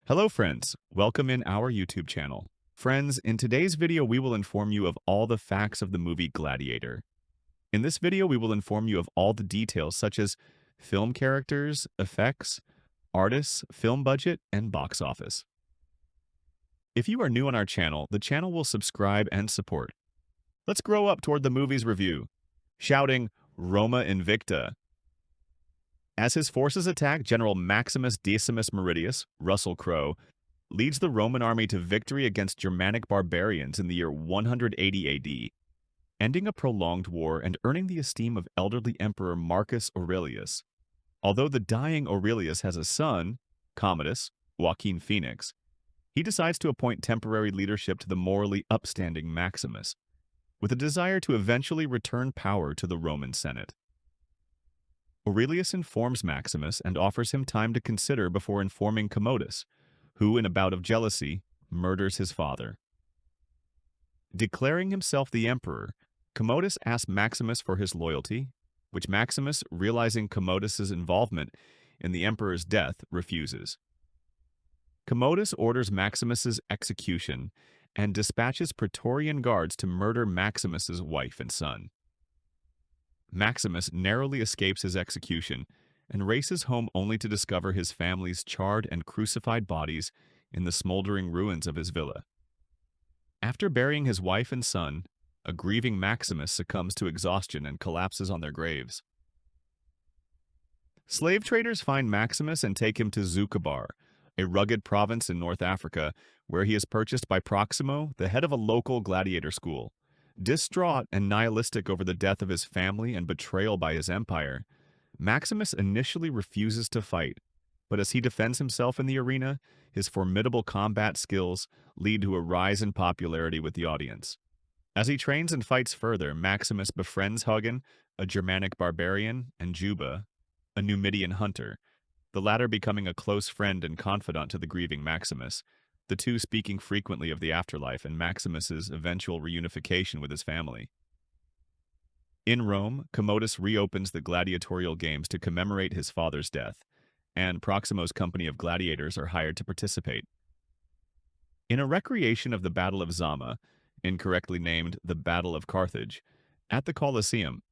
Hello friends, welcome in our YouTube channel. Friends, in today's video we will inform you of all the facts of the movie Gladiator. In this video we will inform you of all the details such as film characters, effects, artists, film budget, and box office. If you are new on our channel, the channel will subscribe and support. Let's grow up toward the movie's review, shouting Roma Invicta. As his forces attack, General Maximus Decimus Meridius, Russell Crowe, leads the Roman army to victory against Germanic barbarians in the year 180 AD, ending a prolonged war and earning the esteem of elderly Emperor Marcus Aurelius. Although the dying Aurelius has a son, Commodus, Joaquin Phoenix, he decides to appoint temporary leadership to the morally upstanding Maximus, with a desire to eventually return power to the Roman Senate. Aurelius informs Maximus and offers him time to consider before informing Commodus, who, in a bout of jealousy, murders his father. Declaring himself the emperor, Commodus asks Maximus for his loyalty, which Maximus, realizing Commodus's involvement in the emperor's death, refuses. Commodus orders Maximus's execution and dispatches Praetorian guards to murder Maximus's wife and son. Maximus narrowly escapes his execution and races home only to discover his family's charred and crucified bodies in the smoldering ruins of his villa. After burying his wife and son, a grieving Maximus succumbs to exhaustion and collapses on their graves. Slave traders find Maximus and take him to Zucabar, a rugged province in North Africa, where he is purchased by Proximo, the head of a local gladiator school. Distraught and nihilistic over the death of his family and betrayal by his empire, Maximus initially refuses to fight, but as he defends himself in the arena, his formidable combat skills lead to a rise in popularity with the audience. As he trains and fights further, Maximus befriends Hagen, a Germanic barbarian, and Juba, a Numidian hunter, the latter becoming a close friend and confidant to the grieving Maximus, the two speaking frequently of the afterlife and Maximus's eventual reunification with his family. In Rome, Commodus reopens the gladiatorial games to commemorate his father's death, and Proximo's company of gladiators are hired to participate. In a recreation of the Battle of Zama, incorrectly named the Battle of Carthage, at the Colosseum,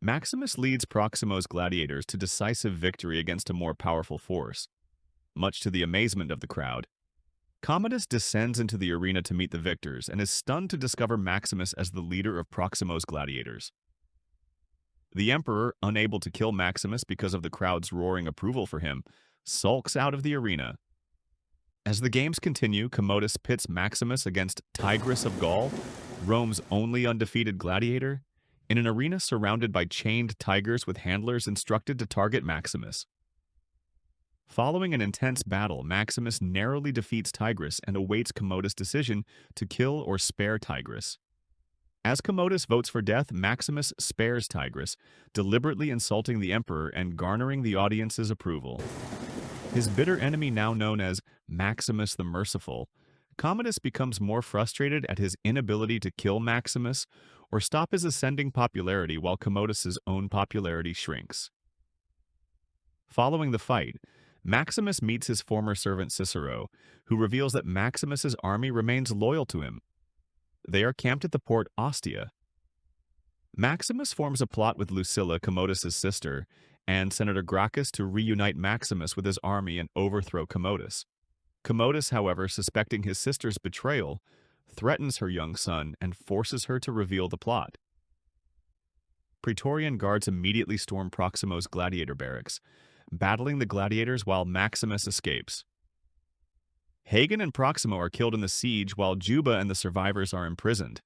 Maximus leads Proximo's gladiators to decisive victory against a more powerful force. Much to the amazement of the crowd, Commodus descends into the arena to meet the victors and is stunned to discover Maximus as the leader of Proximo's gladiators. The emperor, unable to kill Maximus because of the crowd's roaring approval for him, sulks out of the arena. As the games continue, Commodus pits Maximus against Tigris of Gaul, Rome's only undefeated gladiator, in an arena surrounded by chained tigers with handlers instructed to target Maximus. Following an intense battle, Maximus narrowly defeats Tigris and awaits Commodus' decision to kill or spare Tigris. As Commodus votes for death, Maximus spares Tigris, deliberately insulting the emperor and garnering the audience's approval. His bitter enemy, now known as Maximus the Merciful, Commodus becomes more frustrated at his inability to kill Maximus or stop his ascending popularity while Commodus' own popularity shrinks. Following the fight, Maximus meets his former servant Cicero, who reveals that Maximus's army remains loyal to him. They are camped at the port Ostia. Maximus forms a plot with Lucilla, Commodus' sister, and Senator Gracchus to reunite Maximus with his army and overthrow Commodus. Commodus, however, suspecting his sister's betrayal, threatens her young son and forces her to reveal the plot. Praetorian guards immediately storm Proximo's gladiator barracks, battling the gladiators while Maximus escapes. Hagen and Proximo are killed in the siege while Juba and the survivors are imprisoned.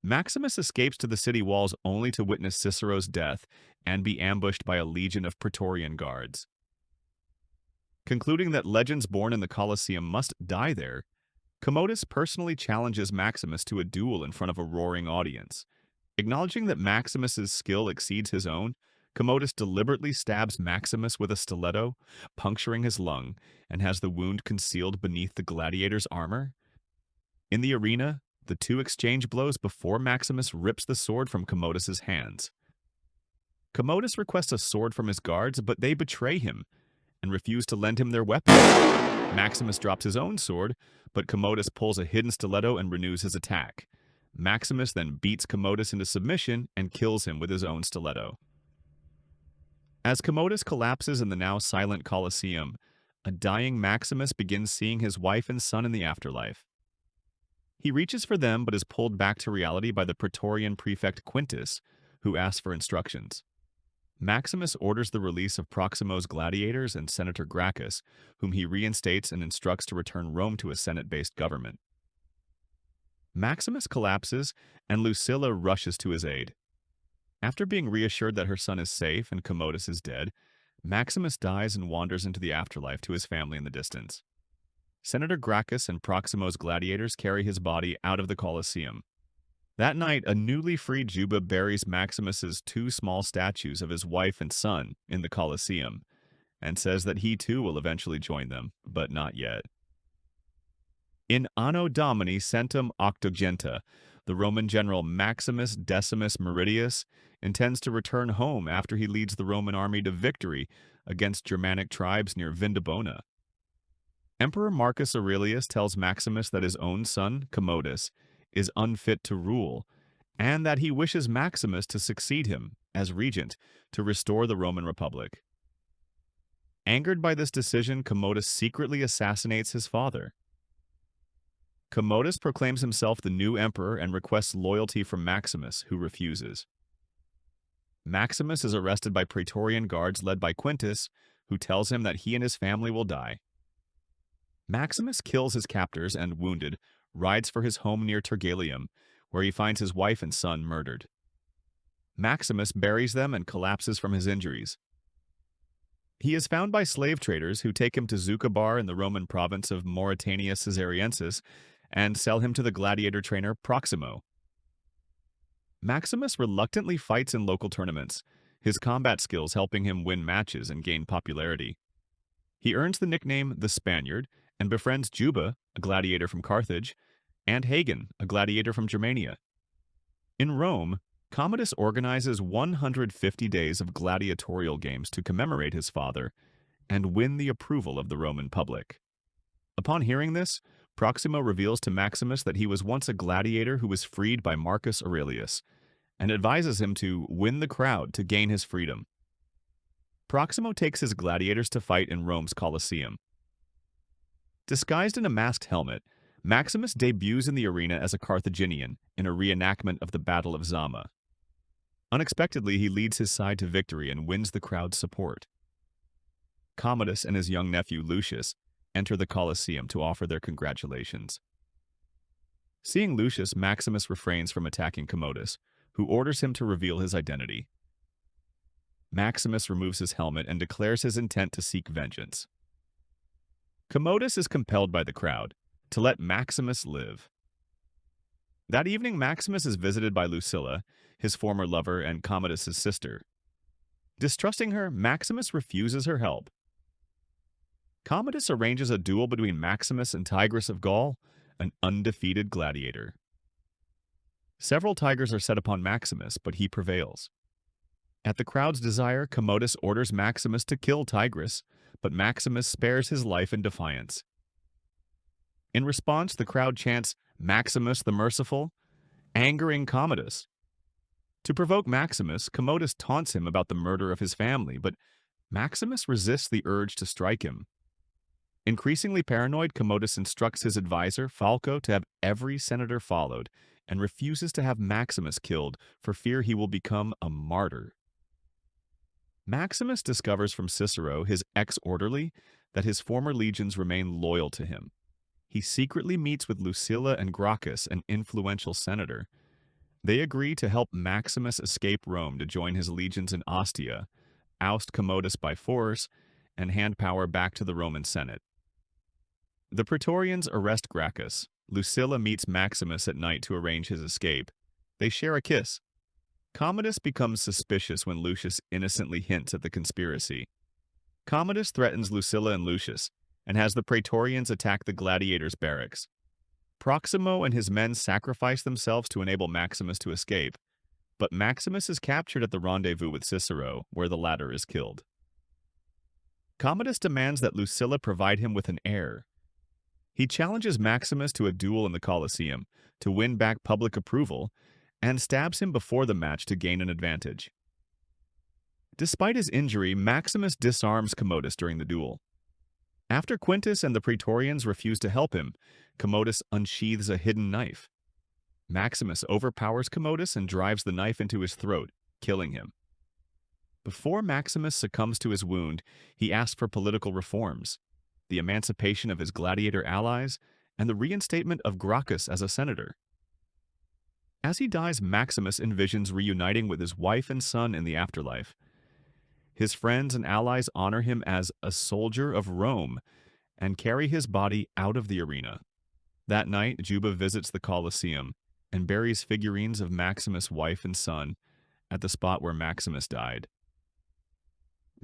Maximus escapes to the city walls only to witness Cicero's death and be ambushed by a legion of Praetorian guards. Concluding that legends born in the Colosseum must die there, Commodus personally challenges Maximus to a duel in front of a roaring audience. Acknowledging that Maximus's skill exceeds his own, Commodus deliberately stabs Maximus with a stiletto, puncturing his lung, and has the wound concealed beneath the gladiator's armor. In the arena, the two exchange blows before Maximus rips the sword from Commodus' hands. Commodus requests a sword from his guards, but they betray him and refuse to lend him their weapons. Maximus drops his own sword, but Commodus pulls a hidden stiletto and renews his attack. Maximus then beats Commodus into submission and kills him with his own stiletto. As Commodus collapses in the now silent Colosseum, a dying Maximus begins seeing his wife and son in the afterlife. He reaches for them but is pulled back to reality by the Praetorian prefect Quintus, who asks for instructions. Maximus orders the release of Proximo's gladiators and Senator Gracchus, whom he reinstates and instructs to return Rome to a Senate-based government. Maximus collapses, and Lucilla rushes to his aid. After being reassured that her son is safe and Commodus is dead, Maximus dies and wanders into the afterlife to his family in the distance. Senator Gracchus and Proximo's gladiators carry his body out of the Colosseum. That night, a newly freed Juba buries Maximus's two small statues of his wife and son in the Colosseum, and says that he too will eventually join them, but not yet. In Anno Domini Centum Octogenta, the Roman general Maximus Decimus Meridius intends to return home after he leads the Roman army to victory against Germanic tribes near Vindobona. Emperor Marcus Aurelius tells Maximus that his own son, Commodus, is unfit to rule, and that he wishes Maximus to succeed him as regent to restore the Roman Republic. Angered by this decision, Commodus secretly assassinates his father. Commodus proclaims himself the new emperor and requests loyalty from Maximus, who refuses. Maximus is arrested by Praetorian guards led by Quintus, who tells him that he and his family will die. Maximus kills his captors and, wounded, rides for his home near Tergalium, where he finds his wife and son murdered. Maximus buries them and collapses from his injuries. He is found by slave traders who take him to Zucabar in the Roman province of Mauritania Caesariensis and sell him to the gladiator trainer Proximo. Maximus reluctantly fights in local tournaments, his combat skills helping him win matches and gain popularity. He earns the nickname the Spaniard and befriends Juba, a gladiator from Carthage, and Hagen, a gladiator from Germania. In Rome, Commodus organizes 150 days of gladiatorial games to commemorate his father and win the approval of the Roman public. Upon hearing this, Proximo reveals to Maximus that he was once a gladiator who was freed by Marcus Aurelius, and advises him to win the crowd to gain his freedom. Proximo takes his gladiators to fight in Rome's Colosseum. Disguised in a masked helmet, Maximus debuts in the arena as a Carthaginian in a reenactment of the Battle of Zama. Unexpectedly, he leads his side to victory and wins the crowd's support. Commodus and his young nephew Lucius enter the Colosseum to offer their congratulations. Seeing Lucius, Maximus refrains from attacking Commodus, who orders him to reveal his identity. Maximus removes his helmet and declares his intent to seek vengeance. Commodus is compelled by the crowd to let Maximus live. That evening, Maximus is visited by Lucilla, his former lover and Commodus's sister. Distrusting her, Maximus refuses her help. Commodus arranges a duel between Maximus and Tigris of Gaul, an undefeated gladiator. Several tigers are set upon Maximus, but he prevails. At the crowd's desire, Commodus orders Maximus to kill Tigris, but Maximus spares his life in defiance. In response, the crowd chants, "Maximus the Merciful," angering Commodus. To provoke Maximus, Commodus taunts him about the murder of his family, but Maximus resists the urge to strike him. Increasingly paranoid, Commodus instructs his advisor, Falco, to have every senator followed, and refuses to have Maximus killed for fear he will become a martyr. Maximus discovers from Cicero, his ex-orderly, that his former legions remain loyal to him. He secretly meets with Lucilla and Gracchus, an influential senator. They agree to help Maximus escape Rome to join his legions in Ostia, oust Commodus by force, and hand power back to the Roman Senate. The Praetorians arrest Gracchus. Lucilla meets Maximus at night to arrange his escape. They share a kiss. Commodus becomes suspicious when Lucius innocently hints at the conspiracy. Commodus threatens Lucilla and Lucius, and has the Praetorians attack the gladiators' barracks. Proximo and his men sacrifice themselves to enable Maximus to escape, but Maximus is captured at the rendezvous with Cicero, where the latter is killed. Commodus demands that Lucilla provide him with an heir. He challenges Maximus to a duel in the Colosseum to win back public approval and stabs him before the match to gain an advantage. Despite his injury, Maximus disarms Commodus during the duel. After Quintus and the Praetorians refuse to help him, Commodus unsheathes a hidden knife. Maximus overpowers Commodus and drives the knife into his throat, killing him. Before Maximus succumbs to his wound, he asks for political reforms, the emancipation of his gladiator allies, and the reinstatement of Gracchus as a senator. As he dies, Maximus envisions reuniting with his wife and son in the afterlife. His friends and allies honor him as a soldier of Rome and carry his body out of the arena. That night, Juba visits the Colosseum and buries figurines of Maximus' wife and son at the spot where Maximus died.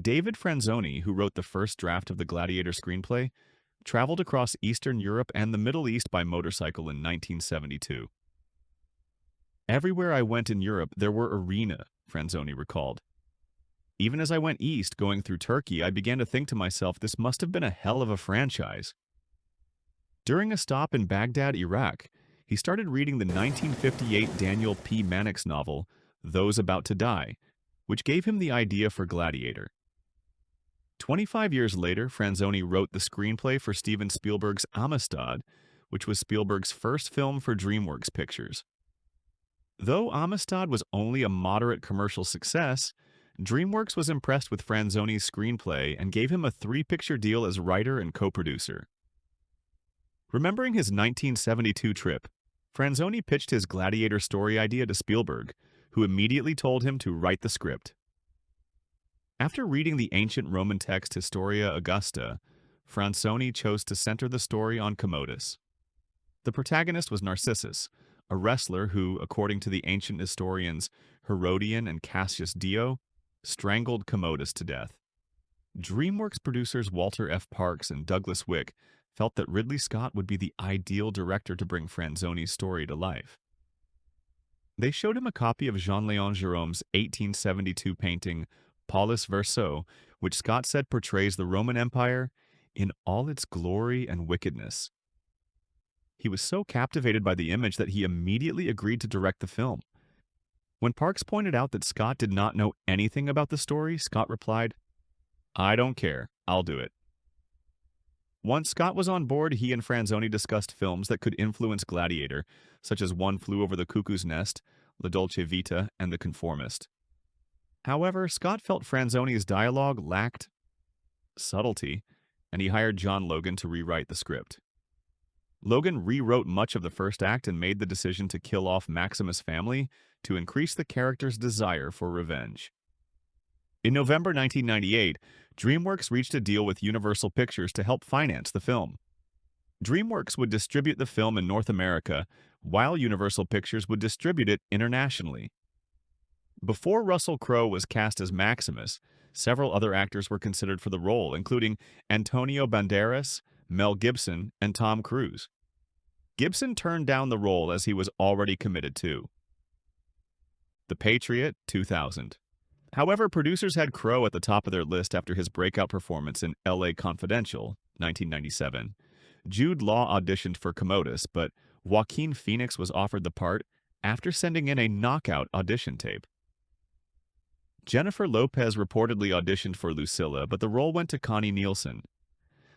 David Franzoni, who wrote the first draft of the Gladiator screenplay, traveled across Eastern Europe and the Middle East by motorcycle in 1972. Everywhere I went in Europe, there were arenas, Franzoni recalled. Even as I went east, going through Turkey, I began to think to myself, this must have been a hell of a franchise. During a stop in Baghdad, Iraq, he started reading the 1958 Daniel P. Mannix novel, Those About to Die, which gave him the idea for Gladiator. 25 years later, Franzoni wrote the screenplay for Steven Spielberg's Amistad, which was Spielberg's first film for DreamWorks Pictures. Though Amistad was only a moderate commercial success, DreamWorks was impressed with Franzoni's screenplay and gave him a 3-picture deal as writer and co-producer. Remembering his 1972 trip, Franzoni pitched his Gladiator story idea to Spielberg, who immediately told him to write the script. After reading the ancient Roman text Historia Augusta, Franzoni chose to center the story on Commodus. The protagonist was Narcissus, a wrestler who, according to the ancient historians Herodian and Cassius Dio, strangled Commodus to death. DreamWorks producers Walter F. Parks and Douglas Wick felt that Ridley Scott would be the ideal director to bring Franzoni's story to life. They showed him a copy of Jean-Léon Gérôme's 1872 painting Paulus Verso, which Scott said portrays the Roman Empire in all its glory and wickedness. He was so captivated by the image that he immediately agreed to direct the film. When Parks pointed out that Scott did not know anything about the story, Scott replied, "I don't care, I'll do it." Once Scott was on board, he and Franzoni discussed films that could influence Gladiator, such as One Flew Over the Cuckoo's Nest, La Dolce Vita, and The Conformist. However, Scott felt Franzoni's dialogue lacked subtlety, and he hired John Logan to rewrite the script. Logan rewrote much of the first act and made the decision to kill off Maximus' family to increase the character's desire for revenge. In November 1998, DreamWorks reached a deal with Universal Pictures to help finance the film. DreamWorks would distribute the film in North America, while Universal Pictures would distribute it internationally. Before Russell Crowe was cast as Maximus, several other actors were considered for the role, including Antonio Banderas, Mel Gibson, and Tom Cruise. Gibson turned down the role as he was already committed to The Patriot, 2000. However, producers had Crowe at the top of their list after his breakout performance in L.A. Confidential, 1997. Jude Law auditioned for Commodus, but Joaquin Phoenix was offered the part after sending in a knockout audition tape. Jennifer Lopez reportedly auditioned for Lucilla, but the role went to Connie Nielsen.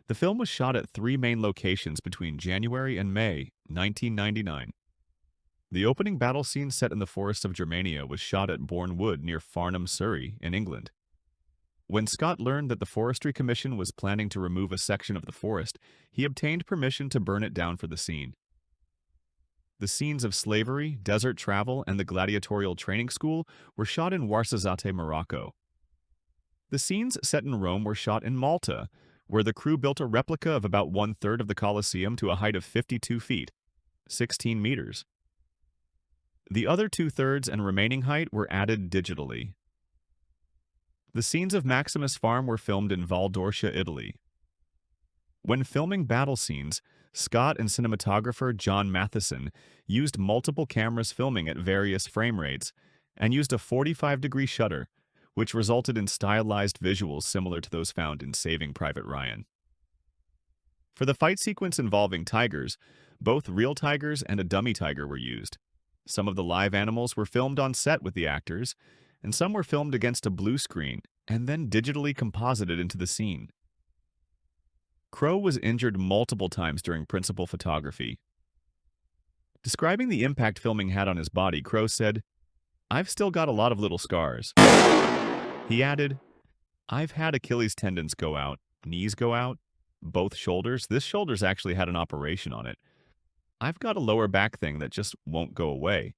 The film was shot at 3 main locations between January and May 1999. The opening battle scene set in the forest of Germania was shot at Bourne Wood near Farnham, Surrey, in England. When Scott learned that the Forestry Commission was planning to remove a section of the forest, he obtained permission to burn it down for the scene. The scenes of slavery, desert travel, and the gladiatorial training school were shot in Ouarzazate, Morocco. The scenes set in Rome were shot in Malta, where the crew built a replica of about 1/3 of the Colosseum to a height of 52 feet, 16 meters. The other 2/3 and remaining height were added digitally. The scenes of Maximus' farm were filmed in Val d'Orcia, Italy. When filming battle scenes, Scott and cinematographer John Matheson used multiple cameras filming at various frame rates and used a 45-degree shutter, which resulted in stylized visuals similar to those found in Saving Private Ryan. For the fight sequence involving tigers, both real tigers and a dummy tiger were used. Some of the live animals were filmed on set with the actors, and some were filmed against a blue screen and then digitally composited into the scene. Crowe was injured multiple times during principal photography. Describing the impact filming had on his body, Crowe said, "I've still got a lot of little scars." He added, "I've had Achilles tendons go out, knees go out, both shoulders. This shoulder's actually had an operation on it. I've got a lower back thing that just won't go away.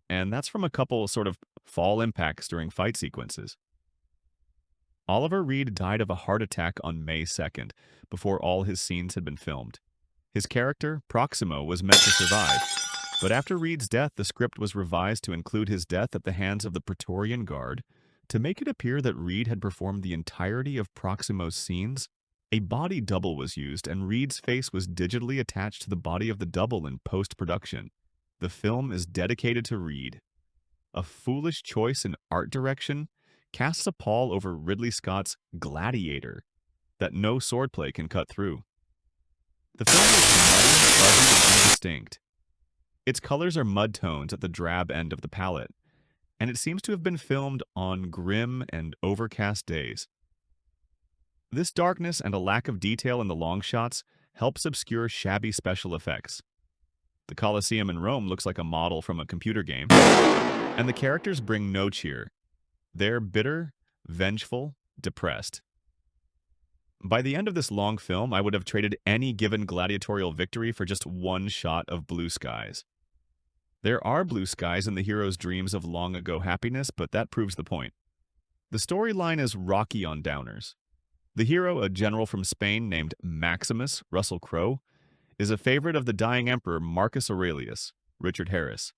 And that's from a couple sort of fall impacts during fight sequences." Oliver Reed died of a heart attack on May 2nd, before all his scenes had been filmed. His character, Proximo, was meant to survive, but after Reed's death, the script was revised to include his death at the hands of the Praetorian Guard. To make it appear that Reed had performed the entirety of Proximo's scenes, a body double was used, and Reed's face was digitally attached to the body of the double in post-production. The film is dedicated to Reed. A foolish choice in art direction casts a pall over Ridley Scott's Gladiator that no swordplay can cut through. The film is dull, fuzzy, and indistinct. Its colors are mud tones at the drab end of the palette, and it seems to have been filmed on grim and overcast days. This darkness and a lack of detail in the long shots helps obscure shabby special effects. The Colosseum in Rome looks like a model from a computer game, and the characters bring no cheer. They're bitter, vengeful, depressed. By the end of this long film, I would have traded any given gladiatorial victory for just one shot of blue skies. There are blue skies in the hero's dreams of long-ago happiness, but that proves the point. The storyline is rocky on downers. The hero, a general from Spain named Maximus, Russell Crowe, is a favorite of the dying emperor Marcus Aurelius, Richard Harris.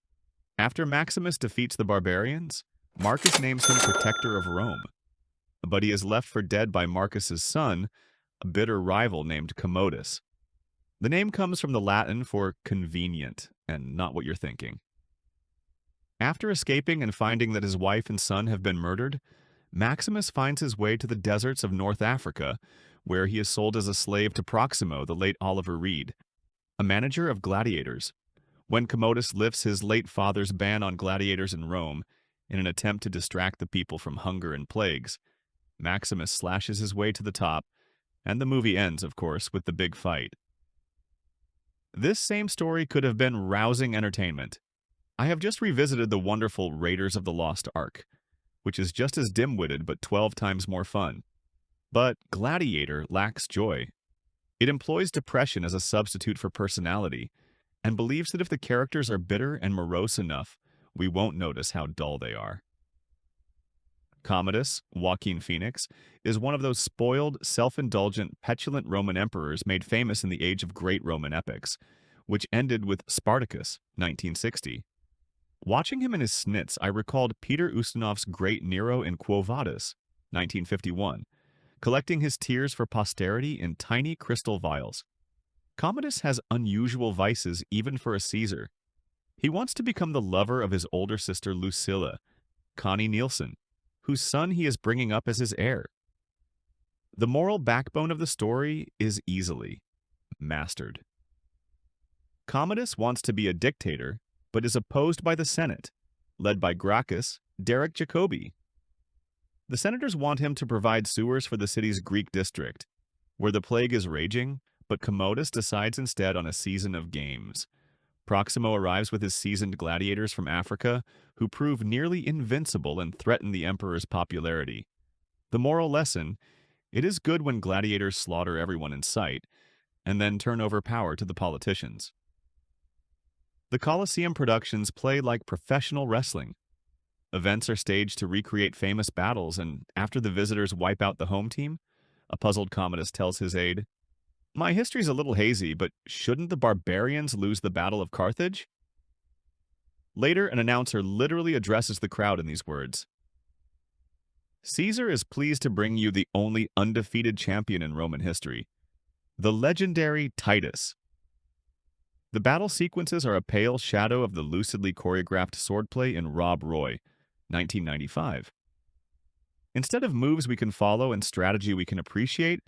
After Maximus defeats the barbarians, Marcus names him protector of Rome. But he is left for dead by Marcus's son, a bitter rival named Commodus. The name comes from the Latin for convenient, and not what you're thinking. After escaping and finding that his wife and son have been murdered, Maximus finds his way to the deserts of North Africa, where he is sold as a slave to Proximo, the late Oliver Reed, a manager of gladiators. When Commodus lifts his late father's ban on gladiators in Rome in an attempt to distract the people from hunger and plagues, Maximus slashes his way to the top, and the movie ends, of course, with the big fight. This same story could have been rousing entertainment. I have just revisited the wonderful Raiders of the Lost Ark, which is just as dim-witted but 12 times more fun. But Gladiator lacks joy. It employs depression as a substitute for personality, and believes that if the characters are bitter and morose enough, we won't notice how dull they are. Commodus, Joaquin Phoenix, is one of those spoiled, self-indulgent, petulant Roman emperors made famous in the age of great Roman epics, which ended with Spartacus, 1960. Watching him in his snits, I recalled Peter Ustinov's Great Nero in Quo Vadis, 1951, collecting his tears for posterity in tiny crystal vials. Commodus has unusual vices even for a Caesar. He wants to become the lover of his older sister Lucilla, Connie Nielsen, whose son he is bringing up as his heir. The moral backbone of the story is easily mastered. Commodus wants to be a dictator, but is opposed by the Senate, led by Gracchus, Derek Jacobi. The senators want him to provide sewers for the city's Greek district, where the plague is raging, but Commodus decides instead on a season of games. Proximo arrives with his seasoned gladiators from Africa, who prove nearly invincible and threaten the emperor's popularity. The moral lesson: it is good when gladiators slaughter everyone in sight, and then turn over power to the politicians. The Colosseum productions play like professional wrestling. Events are staged to recreate famous battles, and after the visitors wipe out the home team, a puzzled Commodus tells his aide, "My history's a little hazy, but shouldn't the barbarians lose the Battle of Carthage?" Later, an announcer literally addresses the crowd in these words: "Caesar is pleased to bring you the only undefeated champion in Roman history, the legendary Titus." The battle sequences are a pale shadow of the lucidly choreographed swordplay in Rob Roy, 1995. Instead of moves we can follow and strategy we can appreciate,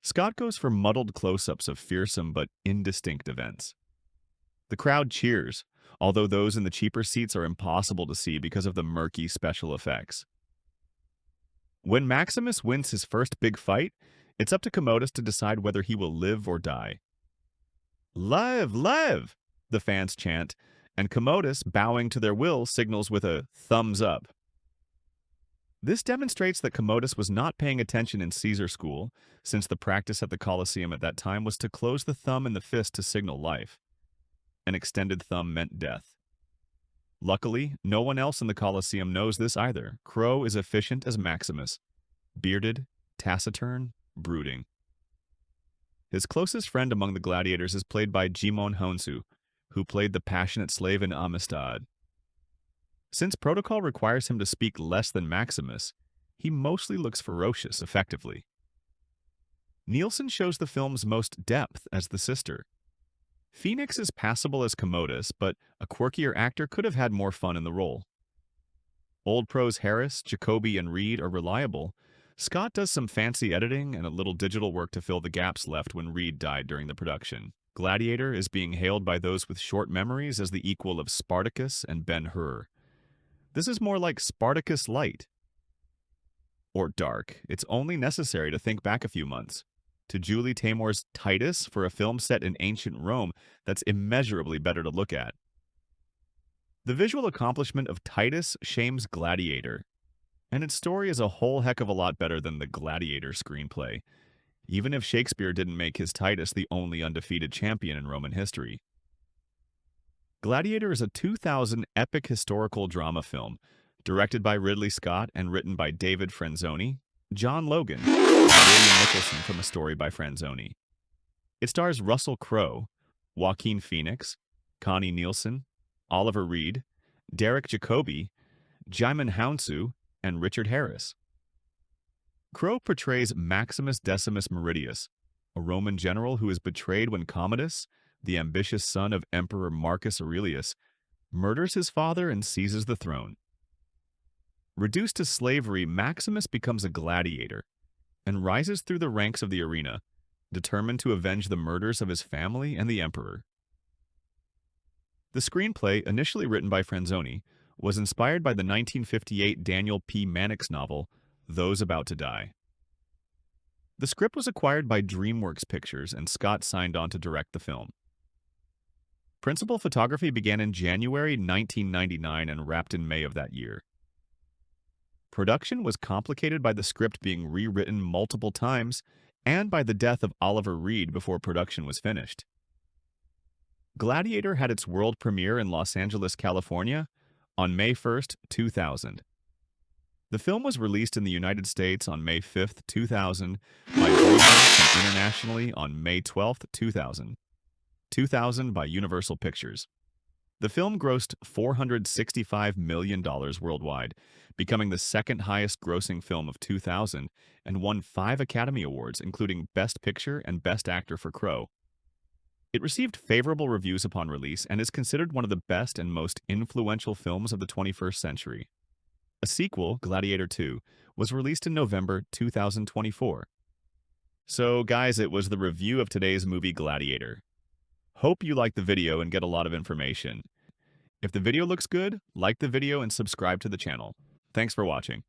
Scott goes for muddled close-ups of fearsome but indistinct events. The crowd cheers, although those in the cheaper seats are impossible to see because of the murky special effects. When Maximus wins his first big fight, it's up to Commodus to decide whether he will live or die. "Live, live!" the fans chant, and Commodus, bowing to their will, signals with a thumbs up. This demonstrates that Commodus was not paying attention in Caesar school, since the practice at the Colosseum at that time was to close the thumb and the fist to signal life. An extended thumb meant death. Luckily, no one else in the Colosseum knows this either. Crowe is efficient as Maximus, bearded, taciturn, brooding. His closest friend among the gladiators is played by Jimon Honsu, who played the passionate slave in Amistad. Since protocol requires him to speak less than Maximus, he mostly looks ferocious effectively. Nielsen shows the film's most depth as the sister. Phoenix is passable as Commodus, but a quirkier actor could have had more fun in the role. Old pros Harris, Jacoby, and Reed are reliable. Scott does some fancy editing and a little digital work to fill the gaps left when Reed died during the production. Gladiator is being hailed by those with short memories as the equal of Spartacus and Ben-Hur. This is more like Spartacus Light. Or dark. It's only necessary to think back a few months to Julie Taymor's Titus for a film set in ancient Rome that's immeasurably better to look at. The visual accomplishment of Titus shames Gladiator, and its story is a whole heck of a lot better than the Gladiator screenplay, even if Shakespeare didn't make his Titus the only undefeated champion in Roman history. Gladiator is a 2000 epic historical drama film, directed by Ridley Scott and written by David Franzoni, John Logan, and William Nicholson from a story by Franzoni. It stars Russell Crowe, Joaquin Phoenix, Connie Nielsen, Oliver Reed, Derek Jacobi, Jimon Honsu, and Richard Harris. Crowe portrays Maximus Decimus Meridius, a Roman general who is betrayed when Commodus, the ambitious son of Emperor Marcus Aurelius, murders his father and seizes the throne. Reduced to slavery, Maximus becomes a gladiator and rises through the ranks of the arena, determined to avenge the murders of his family and the emperor. The screenplay, initially written by Franzoni, was inspired by the 1958 Daniel P. Mannix novel, Those About to Die. The script was acquired by DreamWorks Pictures, and Scott signed on to direct the film. Principal photography began in January 1999 and wrapped in May of that year. Production was complicated by the script being rewritten multiple times and by the death of Oliver Reed before production was finished. Gladiator had its world premiere in Los Angeles, California, on May 1, 2000. The film was released in the United States on May 5, 2000, by DreamWorks and internationally on May 12, 2000. 2000 by Universal Pictures. The film grossed $465 million worldwide, becoming the second highest grossing film of 2000 and won 5 Academy Awards, including Best Picture and Best Actor for Crowe. It received favorable reviews upon release and is considered one of the best and most influential films of the 21st century. A sequel, Gladiator 2, was released in November 2024. So, guys, it was the review of today's movie Gladiator. Hope you liked the video and get a lot of information. If the video looks good, like the video and subscribe to the channel. Thanks for watching.